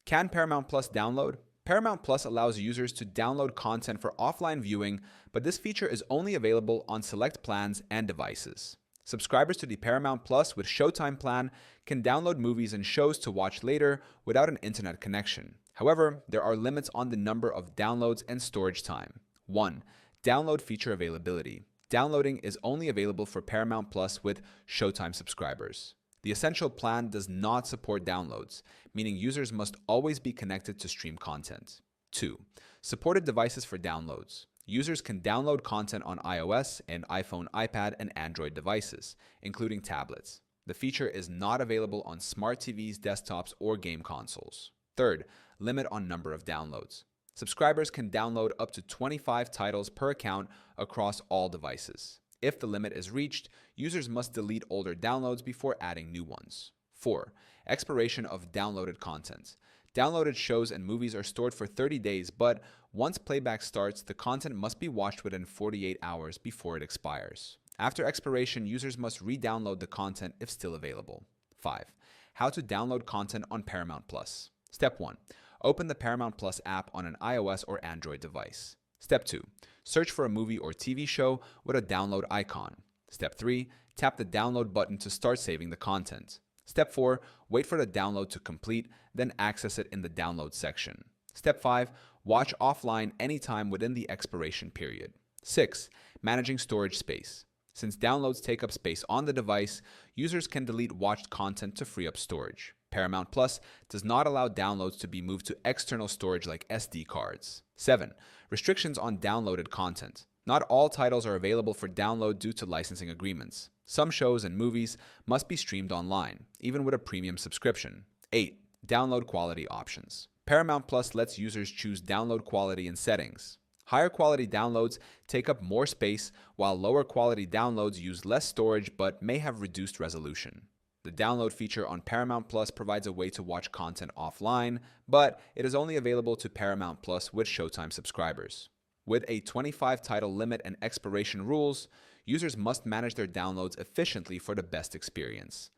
Can Paramount Plus download? Paramount Plus allows users to download content for offline viewing, but this feature is only available on select plans and devices. Subscribers to the Paramount Plus with Showtime plan can download movies and shows to watch later without an internet connection. However, there are limits on the number of downloads and storage time. 1. Download feature availability. Downloading is only available for Paramount Plus with Showtime subscribers. The Essential plan does not support downloads, meaning users must always be connected to stream content. 2. Supported devices for downloads. Users can download content on iOS and iPhone, iPad, and Android devices, including tablets. The feature is not available on smart TVs, desktops, or game consoles. 3rd, limit on number of downloads. Subscribers can download up to 25 titles per account across all devices. If the limit is reached, users must delete older downloads before adding new ones. 4. Expiration of downloaded content. Downloaded shows and movies are stored for 30 days, but once playback starts, the content must be watched within 48 hours before it expires. After expiration, users must re-download the content if still available. 5. How to download content on Paramount Plus. Step 1. Open the Paramount Plus app on an iOS or Android device. Step 2. Search for a movie or TV show with a download icon. Step 3. Tap the download button to start saving the content. Step 4. Wait for the download to complete, then access it in the download section. Step 5. Watch offline anytime within the expiration period. 6. Managing storage space. Since downloads take up space on the device, users can delete watched content to free up storage. Paramount Plus does not allow downloads to be moved to external storage like SD cards. 7. Restrictions on downloaded content. Not all titles are available for download due to licensing agreements. Some shows and movies must be streamed online, even with a premium subscription. 8. Download quality options. Paramount Plus lets users choose download quality in settings. Higher quality downloads take up more space, while lower quality downloads use less storage but may have reduced resolution. The download feature on Paramount Plus provides a way to watch content offline, but it is only available to Paramount Plus with Showtime subscribers. With a 25 title limit and expiration rules, users must manage their downloads efficiently for the best experience.